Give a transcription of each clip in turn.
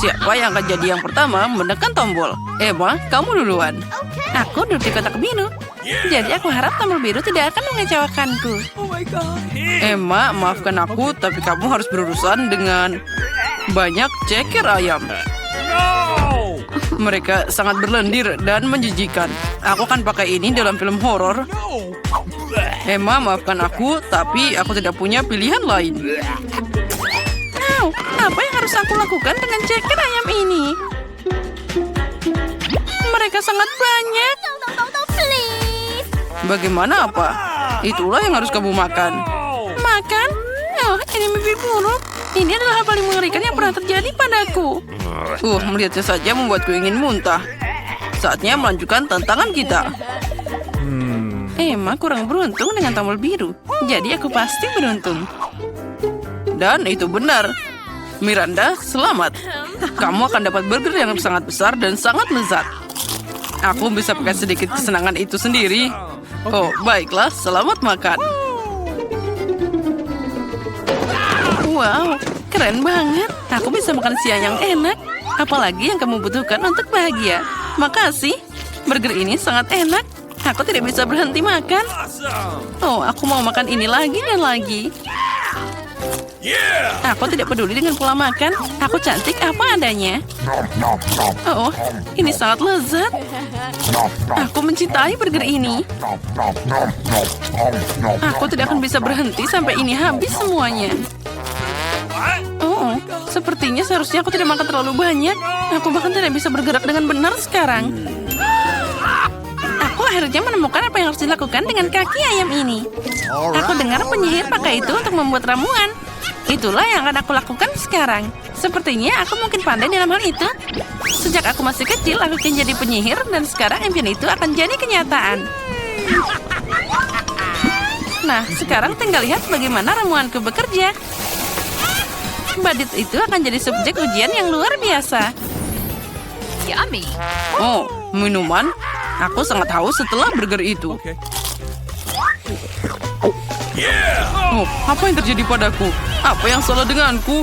Siapa yang akan jadi yang pertama menekan tombol? Emma, kamu duluan. Aku duduk di kotak biru. Jadi aku harap tombol biru tidak akan mengecewakanku. Emma, maafkan aku, tapi kamu harus berurusan dengan banyak ceker ayam. Mereka sangat berlendir dan menjijikan. Aku akan pakai ini dalam film horor. Emma, maafkan aku, tapi aku tidak punya pilihan lain. Apa yang harus aku lakukan dengan ceker ayam ini? Mereka sangat banyak. Bagaimana apa? Itulah yang harus kamu makan. Makan? Oh, ini mimpi buruk. Ini adalah hal paling mengerikan yang pernah terjadi padaku. Melihatnya saja membuatku ingin muntah. Saatnya melanjutkan tantangan kita. Emma kurang beruntung dengan tombol biru. Jadi aku pasti beruntung. Dan itu benar. Miranda, selamat. Kamu akan dapat burger yang sangat besar dan sangat lezat. Aku bisa pakai sedikit kesenangan itu sendiri. Oh, baiklah. Selamat makan. Wow, keren banget. Aku bisa makan siang yang enak. Apalagi yang kamu butuhkan untuk bahagia. Makasih. Burger ini sangat enak. Aku tidak bisa berhenti makan. Oh, aku mau makan ini lagi dan lagi. Aku tidak peduli dengan pola makan. Aku cantik apa adanya. Oh, ini sangat lezat. Aku mencintai burger ini. Aku tidak akan bisa berhenti sampai ini habis semuanya. Oh, sepertinya seharusnya aku tidak makan terlalu banyak. Aku bahkan tidak bisa bergerak dengan benar sekarang. Aku akhirnya menemukan apa yang harus dilakukan dengan kaki ayam ini. Aku dengar penyihir pakai itu untuk membuat ramuan. Itulah yang akan aku lakukan sekarang. Sepertinya aku mungkin pandai dalam hal itu. Sejak aku masih kecil, aku ingin jadi penyihir. Dan sekarang impian itu akan jadi kenyataan. Nah, sekarang tinggal lihat bagaimana ramuanku bekerja. Badut itu akan jadi subjek ujian yang luar biasa. Yummy. Oh, minuman? Aku sangat haus setelah burger itu. Oh, apa yang terjadi padaku? Apa yang salah denganku?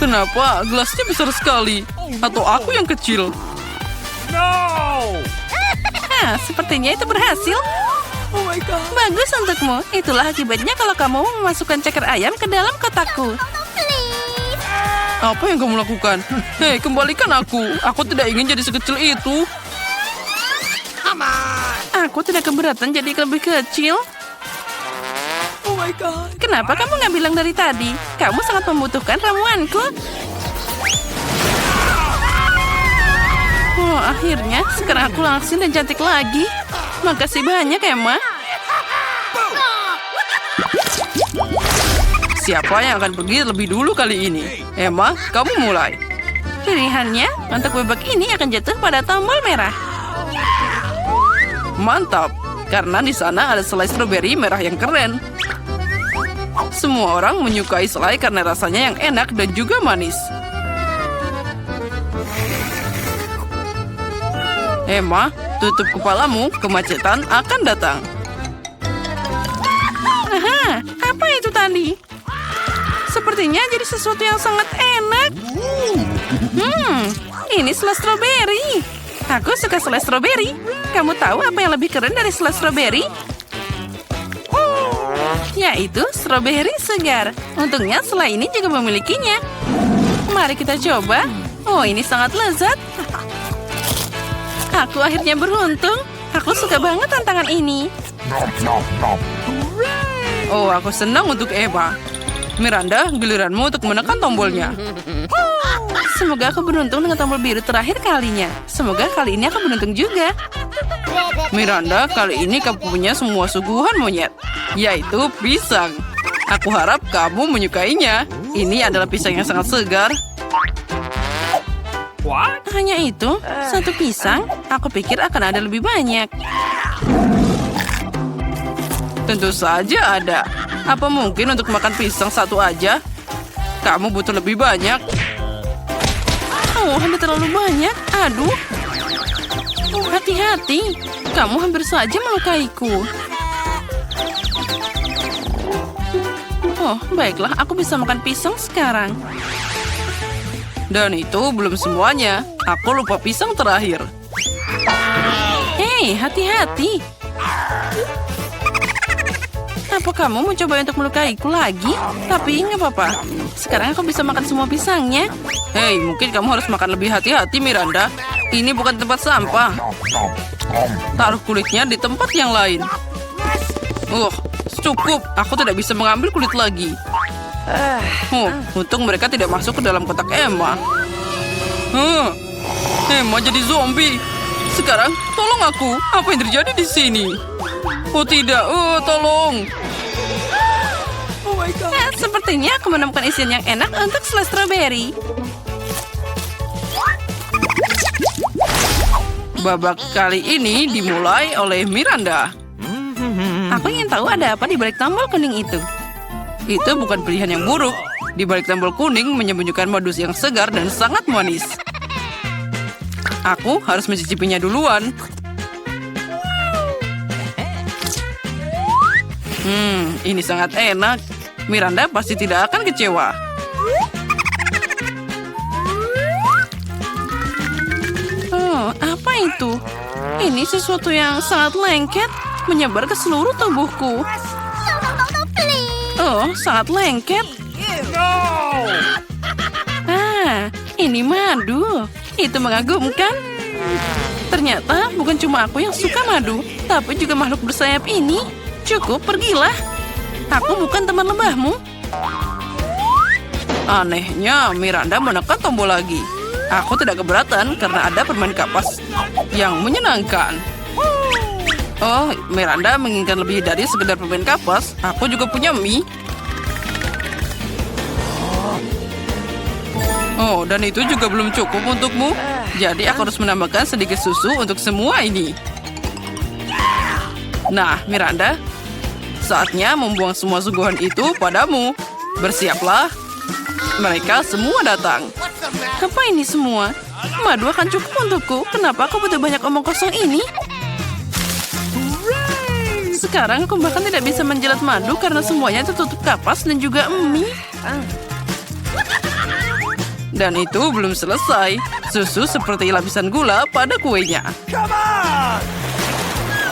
Kenapa gelasnya besar sekali? Atau aku yang kecil? Sepertinya itu berhasil. Bagus untukmu. Itulah akibatnya kalau kamu memasukkan ceker ayam ke dalam kotakku. Apa yang kamu lakukan? Hei, kembalikan aku. Aku tidak ingin jadi sekecil itu. Aku tidak keberatan jadi lebih kecil. Kenapa kamu nggak bilang dari tadi? Kamu sangat membutuhkan ramuanku. Oh, akhirnya sekarang aku langsing dan cantik lagi. Makasih banyak, Emma. Siapa yang akan pergi lebih dulu kali ini? Emma, kamu mulai. Pilihannya untuk bebek ini akan jatuh pada tombol merah. Mantap, karena di sana ada selai stroberi merah yang keren. Semua orang menyukai selai karena rasanya yang enak dan juga manis. Emma, tutup kepalamu, kemacetan akan datang. Aha, apa itu tadi? Sepertinya jadi sesuatu yang sangat enak. Ini selai stroberi. Aku suka selai stroberi. Kamu tahu apa yang lebih keren dari selai stroberi? Yaitu stroberi segar. Untungnya selai ini juga memilikinya. Mari kita coba. Oh, ini sangat lezat. Aku akhirnya beruntung. Aku suka banget tantangan ini. Oh, aku senang untuk Eva. Miranda, giliranmu untuk menekan tombolnya. Semoga aku beruntung dengan tombol biru terakhir kalinya. Semoga kali ini aku beruntung juga. Miranda, kali ini kamu punya semua suguhan monyet, yaitu pisang. Aku harap kamu menyukainya. Ini adalah pisang yang sangat segar. Hanya itu? Satu pisang? Aku pikir akan ada lebih banyak. Tentu saja ada. Apa mungkin untuk makan pisang satu aja? Kamu butuh lebih banyak. Oh, ada terlalu banyak. Aduh. Hati-hati. Kamu hampir saja melukaiku. Oh, baiklah. Aku bisa makan pisang sekarang. Dan itu belum semuanya. Aku lupa pisang terakhir. Hei, hati-hati. Apa kamu mau coba untuk melukaiku lagi? Tapi nggak apa-apa. Sekarang aku bisa makan semua pisangnya. Hei, mungkin kamu harus makan lebih hati-hati, Miranda. Ini bukan tempat sampah. Taruh kulitnya di tempat yang lain. Cukup. Aku tidak bisa mengambil kulit lagi. Untung mereka tidak masuk ke dalam kotak Emma. Emma jadi zombie. Sekarang, tolong aku. Apa yang terjadi di sini? Oh tidak, tolong. Oh my God. Sepertinya aku menemukan isian yang enak untuk selai strawberry. Babak kali ini dimulai oleh Miranda. Aku ingin tahu ada apa di balik tombol kuning itu. Itu bukan pilihan yang buruk. Di balik tombol kuning menyembunyikan modus yang segar dan sangat manis. Aku harus mencicipinya duluan. Ini sangat enak. Miranda pasti tidak akan kecewa. Apa itu? Ini sesuatu yang sangat lengket, menyebar ke seluruh tubuhku. Sangat lengket. Ini madu. Itu mengagumkan. Ternyata bukan cuma aku yang suka madu, tapi juga makhluk bersayap ini. Cukup, pergilah. Aku bukan teman lebahmu. Anehnya, Miranda menekan tombol lagi. Aku tidak keberatan karena ada permain kapas yang menyenangkan. Miranda menginginkan lebih dari sekedar permain kapas. Aku juga punya mie. Dan itu juga belum cukup untukmu. Jadi aku harus menambahkan sedikit susu untuk semua ini. Nah, Miranda, saatnya membuang semua suguhan itu padamu. Bersiaplah. Mereka semua datang. Apa ini semua? Madu akan cukup untukku. Kenapa aku butuh banyak omong kosong ini? Sekarang aku bahkan tidak bisa menjilat madu karena semuanya tertutup kapas dan juga mie. Dan itu belum selesai. Susu seperti lapisan gula pada kuenya.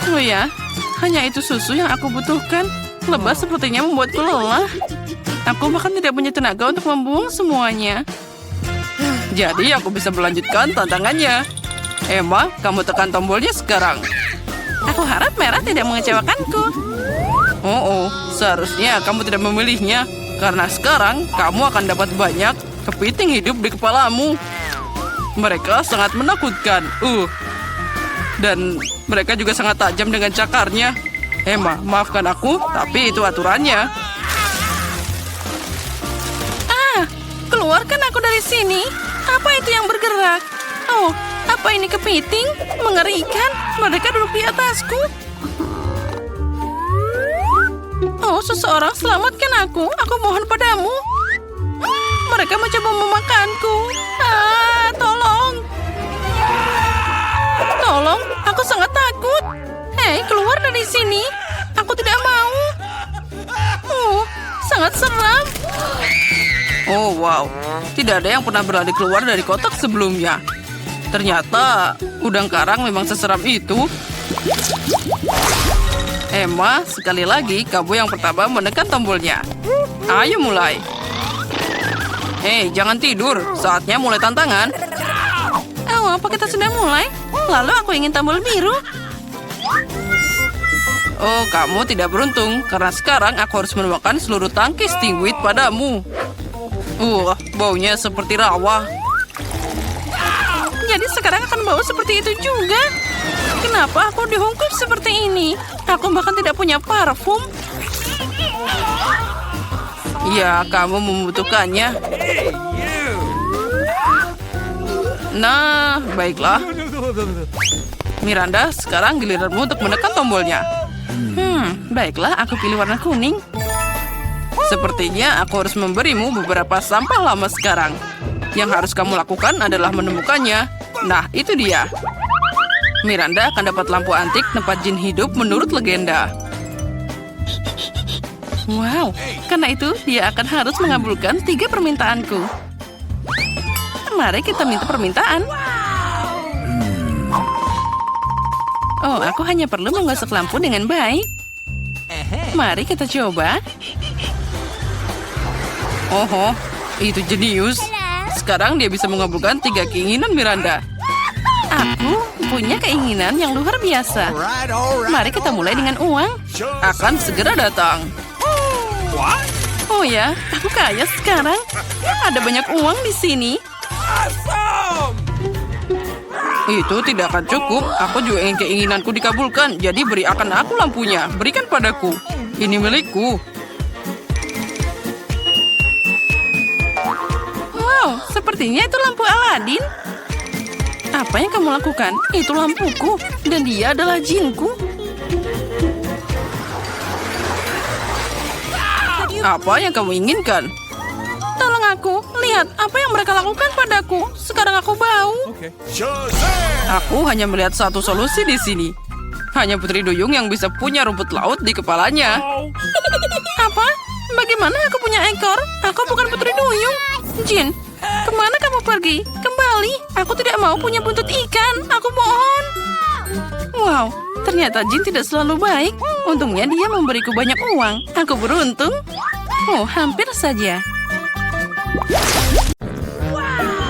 Oh ya, hanya itu susu yang aku butuhkan. Lebah sepertinya membuatku lelah. Aku bahkan tidak punya tenaga untuk membuang semuanya. Jadi aku bisa melanjutkan tantangannya. Emma, kamu tekan tombolnya sekarang. Aku harap merah tidak mengecewakanku. Seharusnya kamu tidak memilihnya. Karena sekarang kamu akan dapat banyak kepiting hidup di kepalamu. Mereka sangat menakutkan. Dan mereka juga sangat tajam dengan cakarnya. Emma, maafkan aku, tapi itu aturannya. Keluarkan aku dari sini. Apa itu yang bergerak? Apa ini kepiting? Mengerikan. Mereka duduk di atasku. Seseorang selamatkan aku. Aku mohon padamu. Mereka mencoba memakanku. Tolong. Tolong, aku sangat takut. Hei, keluar dari sini. Aku tidak mau. Sangat seram. Wow. Tidak ada yang pernah berlari keluar dari kotak sebelumnya. Ternyata udang karang memang seseram itu. Emma, sekali lagi kamu yang pertama menekan tombolnya. Ayo mulai. Jangan tidur. Saatnya mulai tantangan. Apa kita sudah mulai? Lalu aku ingin tombol biru. Kamu tidak beruntung. Karena sekarang aku harus menuangkan seluruh tangki stingwit padamu. Baunya seperti rawa. Jadi sekarang akan bau seperti itu juga. Kenapa aku dihungkap seperti ini? Aku bahkan tidak punya parfum. Ya, kamu membutuhkannya. Nah, baiklah. Miranda, sekarang giliranmu untuk menekan tombolnya. Baiklah, aku pilih warna kuning. Sepertinya aku harus memberimu beberapa sampah lama sekarang. Yang harus kamu lakukan adalah menemukannya. Nah, itu dia. Miranda akan dapat lampu antik tempat jin hidup menurut legenda. Wow, karena itu dia akan harus mengabulkan 3 permintaanku. Mari kita minta permintaan. Oh, aku hanya perlu menggosok lampu dengan baik. Mari kita coba. Oh, itu jenius. Sekarang dia bisa mengabulkan 3 keinginan Miranda. Aku punya keinginan yang luar biasa. Mari kita mulai dengan uang. Akan segera datang. Oh ya, aku kaya sekarang. Ada banyak uang di sini. Itu tidak akan cukup. Aku juga ingin keinginanku dikabulkan. Jadi beri akan aku lampunya. Berikan padaku. Ini milikku. Wow, sepertinya itu lampu Aladin. Apa yang kamu lakukan? Itu lampuku. Dan dia adalah jinku. Apa yang kamu inginkan? Tolong aku. Lihat apa yang mereka lakukan padaku. Sekarang aku bau. Aku hanya melihat satu solusi di sini. Hanya Putri Duyung yang bisa punya rumput laut di kepalanya. Apa? Bagaimana aku punya ekor? Aku bukan Putri Duyung. Jin, kemana kamu pergi? Kembali. Aku tidak mau punya buntut ikan. Aku mohon. Wow, ternyata Jin tidak selalu baik. Untungnya dia memberiku banyak uang. Aku beruntung. Oh, hampir saja.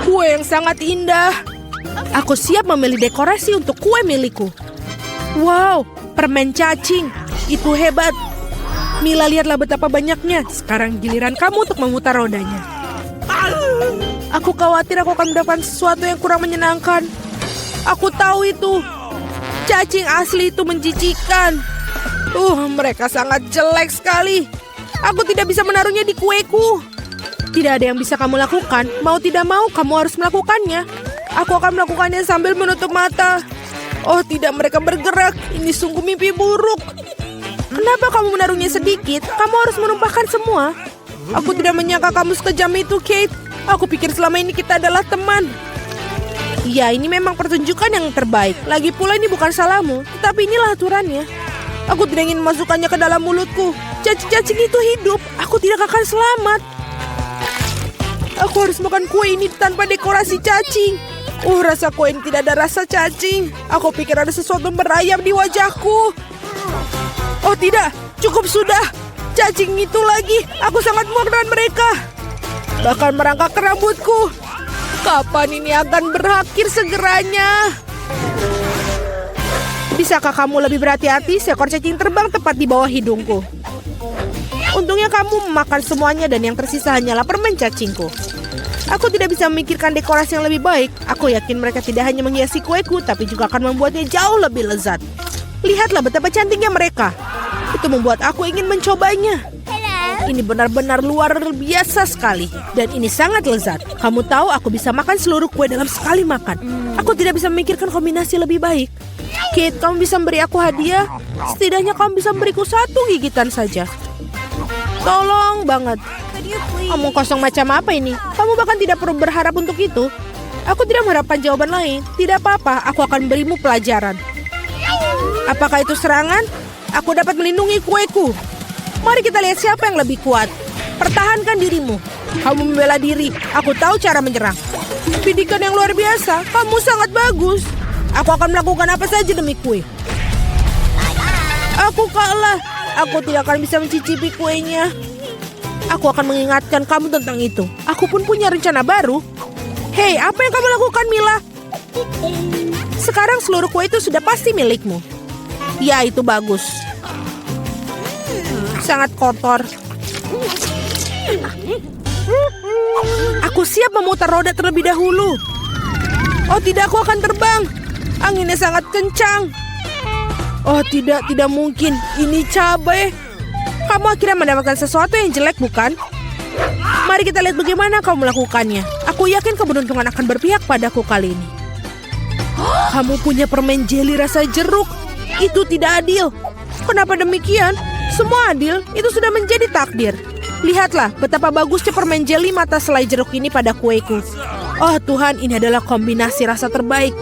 Kue yang sangat indah. Aku siap memilih dekorasi untuk kue milikku. Wow, permen cacing. Itu hebat. Mila, lihatlah betapa banyaknya. Sekarang giliran kamu untuk memutar rodanya. Aku khawatir aku akan mendapatkan sesuatu yang kurang menyenangkan. Aku tahu itu. Cacing asli itu menjijikan. Mereka sangat jelek sekali. Aku tidak bisa menaruhnya di kueku. Tidak ada yang bisa kamu lakukan. Mau tidak mau, kamu harus melakukannya. Aku akan melakukannya sambil menutup mata. Oh tidak, mereka bergerak. Ini sungguh mimpi buruk. Kenapa kamu menaruhnya sedikit? Kamu harus menumpahkan semua. Aku tidak menyangka kamu sekejam itu, Kate. Aku pikir selama ini kita adalah teman. Ya, ini memang pertunjukan yang terbaik. Lagi pula ini bukan salahmu, tetapi inilah aturannya. Aku tidak ingin memasukkannya ke dalam mulutku. Cacing-cacing itu hidup. Aku tidak akan selamat. Aku harus makan kue ini tanpa dekorasi cacing. Rasa kue ini tidak ada rasa cacing. Aku pikir ada sesuatu merayap di wajahku. Oh tidak, cukup sudah. Cacing itu lagi. Aku sangat muak dengan mereka. Bahkan merangkak ke rambutku. Kapan ini akan berakhir segeranya? Bisakah kamu lebih berhati-hati? Seekor cacing terbang tepat di bawah hidungku. Untungnya kamu memakan semuanya dan yang tersisa hanyalah permen cacingku. Aku tidak bisa memikirkan dekorasi yang lebih baik. Aku yakin mereka tidak hanya menghiasi kueku, tapi juga akan membuatnya jauh lebih lezat. Lihatlah betapa cantiknya mereka. Itu membuat aku ingin mencobanya. Ini benar-benar luar biasa sekali. Dan ini sangat lezat. Kamu tahu aku bisa makan seluruh kue dalam sekali makan. Aku tidak bisa memikirkan kombinasi lebih baik. Kate, kamu bisa memberi aku hadiah? Setidaknya kamu bisa memberiku 1 gigitan saja. Tolong banget. Omong kosong macam apa ini? Kamu bahkan tidak perlu berharap untuk itu. Aku tidak mengharapkan jawaban lain. Tidak apa-apa, aku akan berimu pelajaran. Apakah itu serangan? Aku dapat melindungi kueku. Mari kita lihat siapa yang lebih kuat. Pertahankan dirimu. Kamu membela diri. Aku tahu cara menyerang. Bidikan yang luar biasa. Kamu sangat bagus. Aku akan melakukan apa saja demi kue. Aku kalah. Aku tidak akan bisa mencicipi kuenya. Aku akan mengingatkan kamu tentang itu. Aku pun punya rencana baru. Hei, apa yang kamu lakukan, Mila? Sekarang seluruh kue itu sudah pasti milikmu. Ya, itu bagus. Sangat kotor. Aku siap memutar roda terlebih dahulu. Oh tidak, aku akan terbang. Anginnya sangat kencang. Oh tidak mungkin. Ini cabai. Kamu akhirnya mendapatkan sesuatu yang jelek, bukan? Mari kita lihat bagaimana kau melakukannya. Aku yakin keberuntungan akan berpihak padaku kali ini. Kamu punya permen jeli rasa jeruk. Itu tidak adil. Kenapa demikian? Semua adil, itu sudah menjadi takdir. Lihatlah betapa bagusnya permen jeli mata selai jeruk ini pada kueku. Oh Tuhan, ini adalah kombinasi rasa terbaik.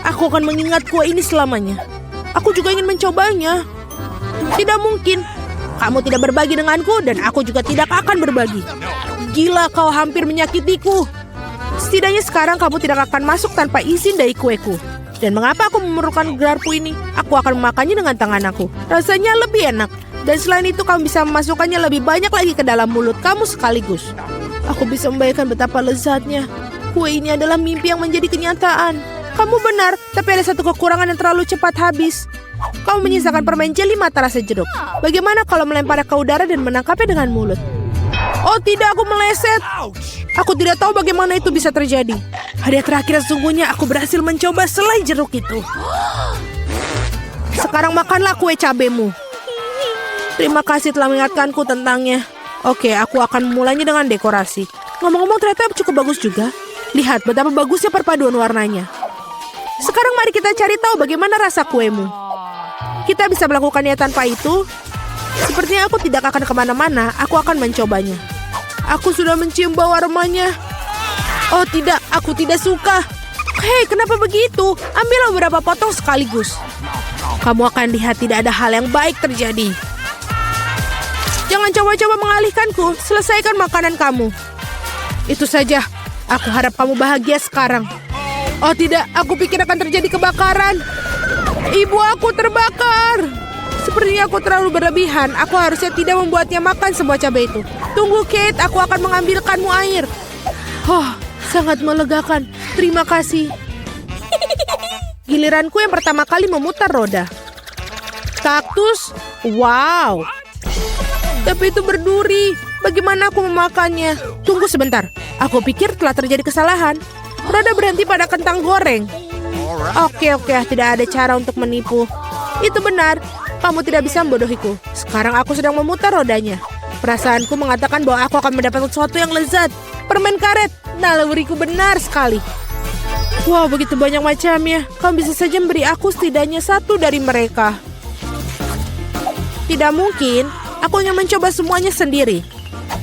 Aku akan mengingat kue ini selamanya. Aku juga ingin mencobanya. Tidak mungkin. Kamu tidak berbagi denganku dan aku juga tidak akan berbagi. Gila, kau hampir menyakitiku. Setidaknya sekarang kamu tidak akan masuk tanpa izin dari kueku. Dan mengapa aku memerlukan garpu ini? Aku akan memakannya dengan tangan aku. Rasanya lebih enak. Dan selain itu kamu bisa memasukkannya lebih banyak lagi ke dalam mulut kamu sekaligus. Aku bisa membayangkan betapa lezatnya. Kue ini adalah mimpi yang menjadi kenyataan. Kamu benar, tapi ada satu kekurangan yang terlalu cepat habis. Kamu menyisakan permen jeli mata rasa jeruk. Bagaimana kalau melemparnya ke udara dan menangkapnya dengan mulut? Oh tidak, aku meleset. Aku tidak tahu bagaimana itu bisa terjadi. Hadiah terakhir sesungguhnya aku berhasil mencoba selai jeruk itu. Sekarang makanlah kue cabemu. Terima kasih telah mengingatkanku tentangnya. Oke, aku akan memulainya dengan dekorasi. Ngomong-ngomong ternyata cukup bagus juga. Lihat betapa bagusnya perpaduan warnanya. Sekarang mari kita cari tahu bagaimana rasa kuemu. Kita bisa melakukannya tanpa itu. Sepertinya aku tidak akan kemana-mana. Aku akan mencobanya. Aku sudah mencium bau aromanya. Oh tidak, aku tidak suka. Hei, kenapa begitu? Ambillah beberapa potong sekaligus. Kamu akan lihat tidak ada hal yang baik terjadi. Jangan coba-coba mengalihkanku. Selesaikan makanan kamu. Itu saja. Aku harap kamu bahagia sekarang. Oh tidak, aku pikir akan terjadi kebakaran. Ibu aku terbakar. Sepertinya aku terlalu berlebihan. Aku harusnya tidak membuatnya makan semua cabai itu. Tunggu Kate, aku akan mengambilkanmu air. Oh, sangat melegakan. Terima kasih. Giliranku yang pertama kali memutar roda. Kaktus? Wow. Tapi itu berduri. Bagaimana aku memakannya? Tunggu sebentar. Aku pikir telah terjadi kesalahan. Roda berhenti pada kentang goreng. Oke, tidak ada cara untuk menipu. Itu benar. Kamu tidak bisa membodohiku. Sekarang aku sedang memutar rodanya. Perasaanku mengatakan bahwa aku akan mendapatkan sesuatu yang lezat. Permen karet. Naluriku benar sekali. Wow, begitu banyak macamnya. Kamu bisa saja memberi aku setidaknya satu dari mereka. Tidak mungkin. Aku ingin mencoba semuanya sendiri.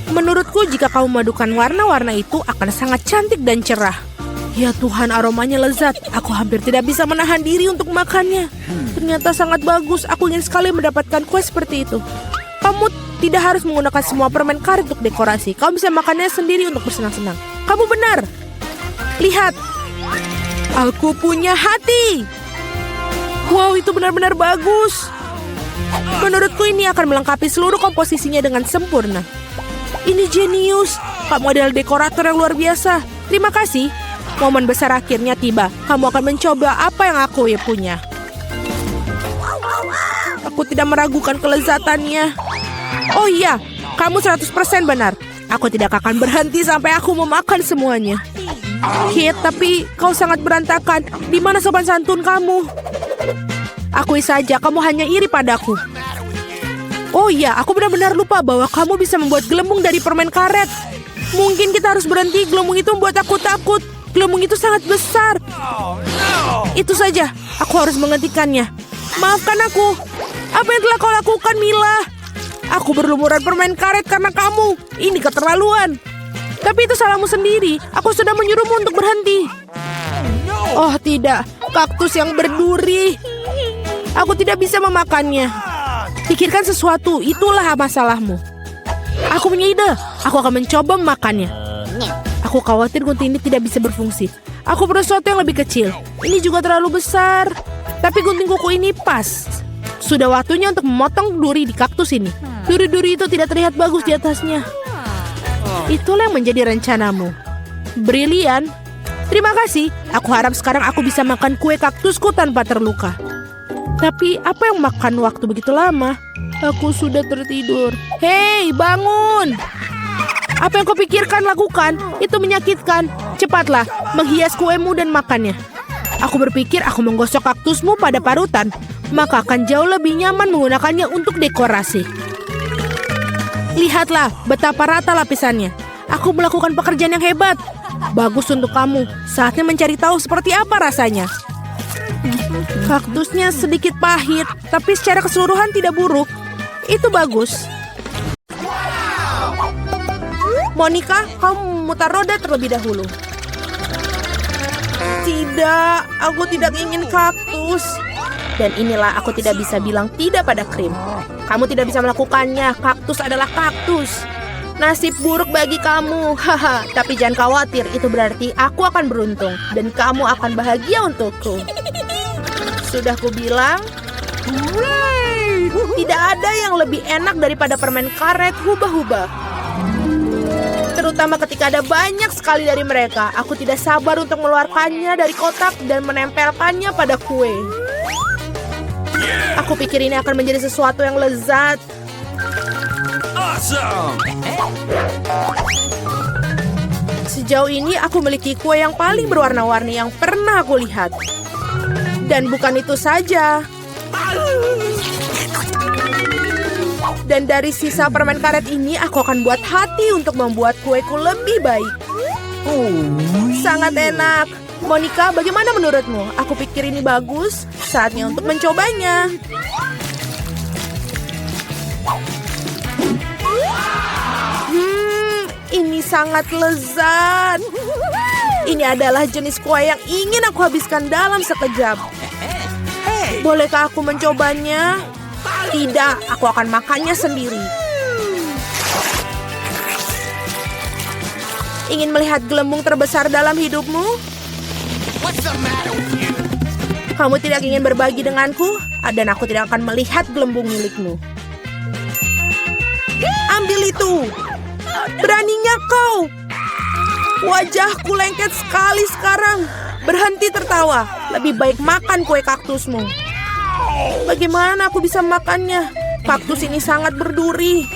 Menurutku jika kamu memadukan warna-warna itu akan sangat cantik dan cerah. Ya Tuhan, aromanya lezat. Aku hampir tidak bisa menahan diri untuk makannya. Ternyata sangat bagus. Aku ingin sekali mendapatkan kue seperti itu. Kamu tidak harus menggunakan semua permen karet untuk dekorasi. Kamu bisa makannya sendiri untuk bersenang-senang. Kamu benar. Lihat. Aku punya hati. Wow, itu benar-benar bagus. Menurutku ini akan melengkapi seluruh komposisinya dengan sempurna. Ini jenius. Kamu adalah dekorator yang luar biasa. Terima kasih. Momen besar akhirnya tiba. Kamu akan mencoba apa yang aku punya. Aku tidak meragukan kelezatannya. Oh iya, kamu 100% benar. Aku tidak akan berhenti sampai aku memakan semuanya. Kate, tapi kau sangat berantakan. Di mana sopan santun kamu? Akui saja, kamu hanya iri padaku. Oh iya, aku benar-benar lupa bahwa kamu bisa membuat gelembung dari permen karet. Mungkin kita harus berhenti. Gelembung itu membuat aku takut. Gelembung itu sangat besar. Itu saja, aku harus menghentikannya. Maafkan aku. Apa yang telah kau lakukan, Mila? Aku berlumuran permen karet karena kamu. Ini keterlaluan. Tapi itu salahmu sendiri. Aku sudah menyuruhmu untuk berhenti. Oh tidak, kaktus yang berduri. Aku tidak bisa memakannya. Pikirkan sesuatu, itulah masalahmu. Aku punya ide. Aku akan mencoba memakannya. Aku khawatir gunting ini tidak bisa berfungsi. Aku perlu sesuatu yang lebih kecil. Ini juga terlalu besar. Tapi gunting kuku ini pas. Sudah waktunya untuk memotong duri di kaktus ini. Duri-duri itu tidak terlihat bagus di atasnya. Itulah yang menjadi rencanamu. Brilian. Terima kasih. Aku harap sekarang aku bisa makan kue kaktusku tanpa terluka. Tapi apa yang makan waktu begitu lama? Aku sudah tertidur. Hei, bangun! Apa yang kau pikirkan lakukan? Itu menyakitkan. Cepatlah, menghias kuemu dan makannya. Aku berpikir aku menggosok kaktusmu pada parutan, maka akan jauh lebih nyaman menggunakannya untuk dekorasi. Lihatlah betapa rata lapisannya. Aku melakukan pekerjaan yang hebat. Bagus untuk kamu. Saatnya mencari tahu seperti apa rasanya. Kaktusnya sedikit pahit, tapi secara keseluruhan tidak buruk. Itu bagus. Monica, kamu memutar roda terlebih dahulu. Tidak, aku tidak ingin kaktus. Dan inilah aku tidak bisa bilang tidak pada krim. Kamu tidak bisa melakukannya. Kaktus adalah kaktus. Nasib buruk bagi kamu. Haha, tapi jangan khawatir, itu berarti aku akan beruntung dan kamu akan bahagia untukku. Sudah kubilang, tidak ada yang lebih enak daripada permen karet hubah-hubah. Terutama ketika ada banyak sekali dari mereka. Aku tidak sabar untuk mengeluarkannya dari kotak dan menempelkannya pada kue. Aku pikir ini akan menjadi sesuatu yang lezat. Sejauh ini aku memiliki kue yang paling berwarna-warni yang pernah aku lihat. Dan bukan itu saja. Dan dari sisa permen karet ini, aku akan buat hati untuk membuat kueku lebih baik. Sangat enak. Monica, bagaimana menurutmu? Aku pikir ini bagus. Saatnya untuk mencobanya. Ini sangat lezat. Ini adalah jenis kue yang ingin aku habiskan dalam sekejap. Bolehkah aku mencobanya? Tidak, aku akan makannya sendiri. Ingin melihat gelembung terbesar dalam hidupmu? Kamu tidak ingin berbagi denganku? Dan aku tidak akan melihat gelembung milikmu. Ambil itu! Beraninya kau! Wajahku lengket sekali sekarang. Berhenti tertawa. Lebih baik makan kue kaktusmu. Bagaimana aku bisa makannya? Kaktus ini sangat berduri.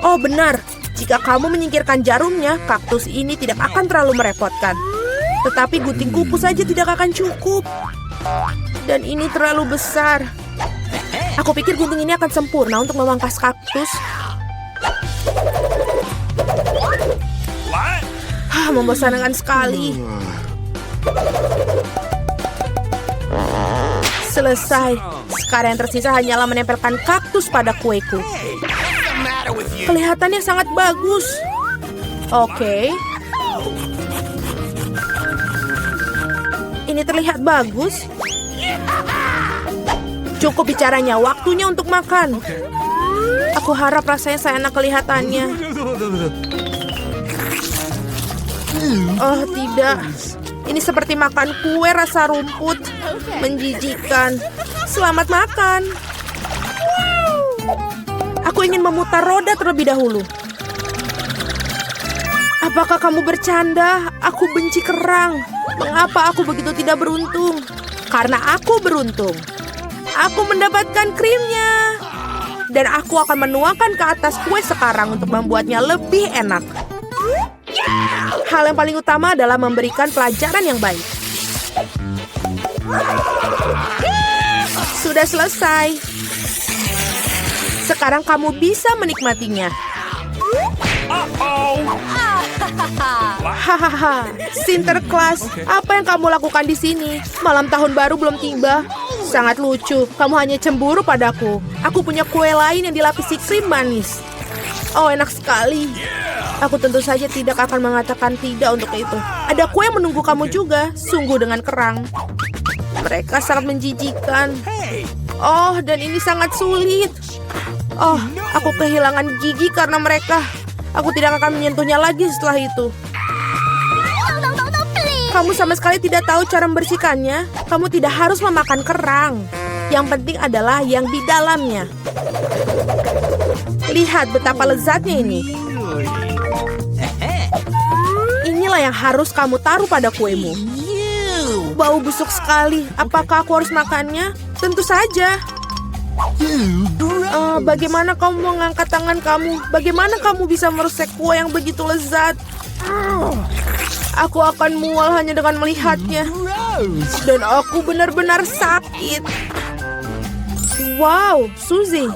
Oh benar, jika kamu menyingkirkan jarumnya, kaktus ini tidak akan terlalu merepotkan. Tetapi gunting kuku saja tidak akan cukup. Dan ini terlalu besar. Aku pikir gunting ini akan sempurna untuk memangkas kaktus. Membosankan sekali. Selesai. Sekarang yang tersisa hanyalah menempelkan kaktus pada kueku. Kelihatannya sangat bagus. Oke. Ini terlihat bagus. Cukup bicaranya, waktunya untuk makan. Aku harap rasanya seenak kelihatannya. Oh tidak. Ini seperti makan kue rasa rumput. Menjijikkan. Selamat makan. Aku ingin memutar roda terlebih dahulu. Apakah kamu bercanda? Aku benci kerang. Mengapa aku begitu tidak beruntung? Karena aku beruntung. Aku mendapatkan krimnya. Dan aku akan menuangkan ke atas kue sekarang untuk membuatnya lebih enak. Hal yang paling utama adalah memberikan pelajaran yang baik. Sudah selesai. Sekarang kamu bisa menikmatinya. Hahaha, Sinterklas, apa yang kamu lakukan di sini? Malam tahun baru belum tiba. Sangat lucu, kamu hanya cemburu padaku. Aku punya kue lain yang dilapisi krim manis. Oh, enak sekali. Aku tentu saja tidak akan mengatakan tidak untuk itu. Ada kue yang menunggu kamu juga, sungguh dengan kerang. Mereka sangat menjijikkan. Oh, dan ini sangat sulit. Oh, aku kehilangan gigi karena mereka. Aku tidak akan menyentuhnya lagi setelah itu. Kamu sama sekali tidak tahu cara membersihkannya. Kamu tidak harus memakan kerang. Yang penting adalah yang di dalamnya. Lihat betapa lezatnya ini. Inilah yang harus kamu taruh pada kuemu. Bau busuk sekali. Apakah aku harus makannya? Tentu saja. Bagaimana kamu mengangkat tangan kamu? Bagaimana kamu bisa merusak kue yang begitu lezat? Aku akan mual hanya dengan melihatnya. Dan aku benar-benar sakit. Wow, Suzy.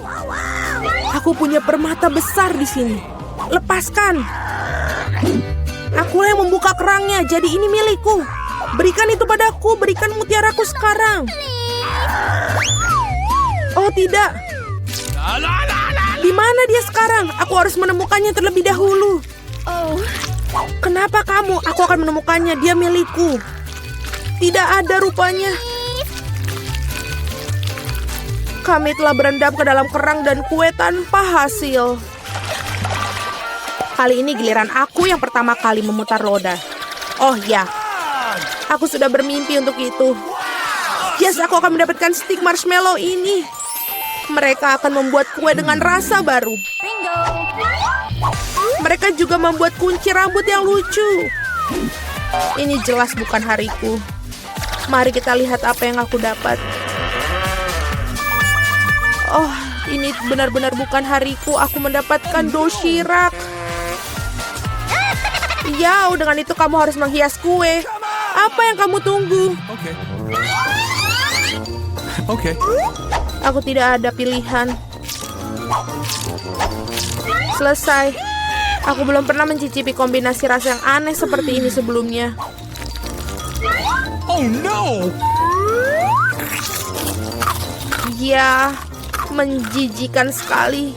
Aku punya permata besar di sini. Lepaskan. Akulah yang membuka kerangnya, jadi ini milikku. Berikan itu padaku, berikan mutiaraku sekarang. Oh tidak. Di mana dia sekarang? Aku harus menemukannya terlebih dahulu. Kenapa kamu? Aku akan menemukannya, dia milikku. Tidak ada rupanya. Kami telah berendam ke dalam kerang dan kue tanpa hasil. Kali ini giliran aku yang pertama kali memutar roda. Oh ya, aku sudah bermimpi untuk itu. Yes, aku akan mendapatkan stik marshmallow ini. Mereka akan membuat kue dengan rasa baru. Bingo. Mereka juga membuat kunci rambut yang lucu. Ini jelas bukan hariku. Mari kita lihat apa yang aku dapat. Oh, ini benar-benar bukan hariku. Aku mendapatkan doshirak. Ya, dengan itu kamu harus menghias kue. Apa yang kamu tunggu? Okay. Aku tidak ada pilihan. Selesai. Aku belum pernah mencicipi kombinasi rasa yang aneh seperti ini sebelumnya. Oh no! Ya, menjijikan sekali.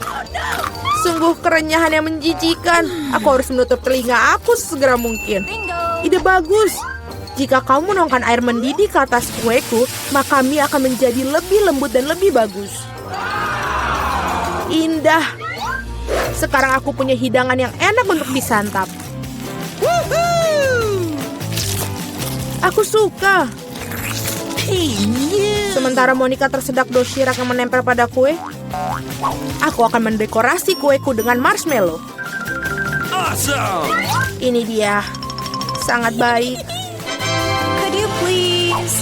Sungguh kerenyahan yang menjijikan. Aku harus menutup telinga aku sesegera mungkin. Ide bagus. Jika kamu menuangkan air mendidih ke atas kueku, maka mie akan menjadi lebih lembut dan lebih bagus. Indah. Sekarang aku punya hidangan yang enak untuk disantap. Aku suka. Sementara Monica tersedak doshirak yang menempel pada kue, aku akan mendekorasi kueku dengan marshmallow. Awesome! Ini dia. Sangat baik. Could you please?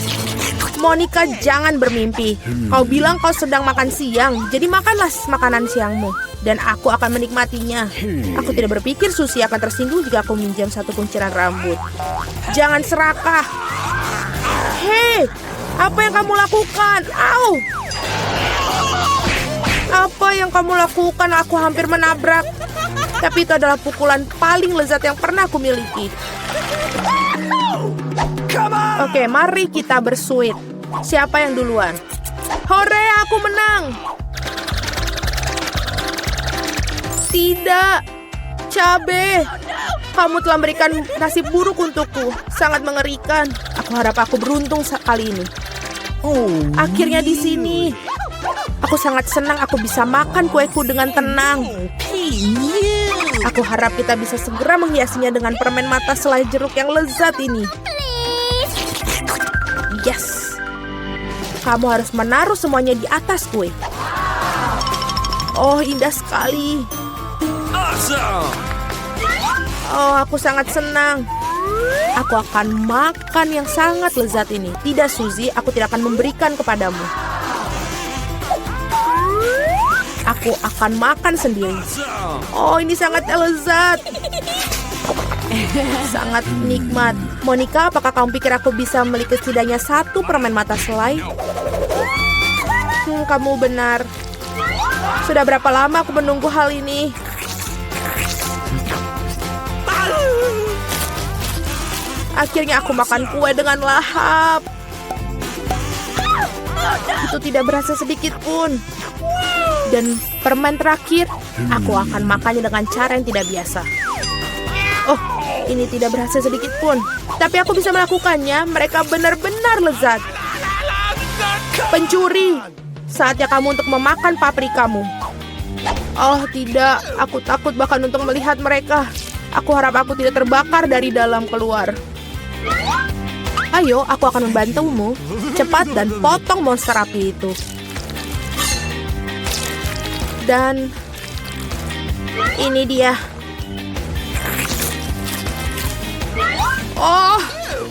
Monica, jangan bermimpi. Kau bilang kau sedang makan siang, jadi makanlah makanan siangmu. Dan aku akan menikmatinya. Aku tidak berpikir Susie akan tersinggung jika aku minjam satu kunciran rambut. Jangan serakah. Hei, apa yang kamu lakukan? Au! Apa yang kamu lakukan? Aku hampir menabrak. Tapi itu adalah pukulan paling lezat yang pernah aku miliki. Oke, mari kita bersuit. Siapa yang duluan? Hore, aku menang! Tidak, cabe. Kamu telah memberikan nasib buruk untukku. Sangat mengerikan. Aku harap aku beruntung kali ini. Akhirnya di sini. Aku sangat senang aku bisa makan kueku dengan tenang. Aku harap kita bisa segera menghiasinya dengan permen mata selai jeruk yang lezat ini. Yes. Kamu harus menaruh semuanya di atas kue. Oh, indah sekali. Awesome! Oh, aku sangat senang. Aku akan makan yang sangat lezat ini. Tidak, Suzy, aku tidak akan memberikan kepadamu. Aku akan makan sendiri. Oh, ini sangat lezat. Sangat nikmat. Monica, apakah kamu pikir aku bisa memiliki setidaknya satu permen mata selai? Kamu benar. Sudah berapa lama aku menunggu hal ini? Akhirnya aku makan kue dengan lahap. Itu tidak berasa sedikit pun. Dan permen terakhir, aku akan makannya dengan cara yang tidak biasa. Oh, ini tidak berasa sedikit pun. Tapi aku bisa melakukannya. Mereka benar-benar lezat. Pencuri, saatnya kamu untuk memakan paprikamu. Oh tidak, aku takut bahkan untuk melihat mereka. Aku harap aku tidak terbakar dari dalam keluar. Ayo, aku akan membantumu. Cepat dan potong monster api itu. Dan ini dia. Oh,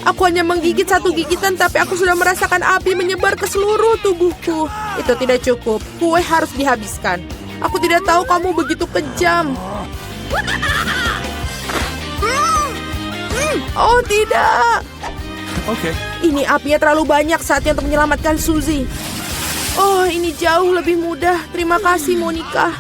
aku hanya menggigit satu gigitan, tapi aku sudah merasakan api menyebar ke seluruh tubuhku. Itu tidak cukup. Kue harus dihabiskan. Aku tidak tahu kamu begitu kejam. Oh tidak. Okay. Ini apinya terlalu banyak, saatnya untuk menyelamatkan Suzy. Oh, ini jauh lebih mudah. Terima kasih, Monica.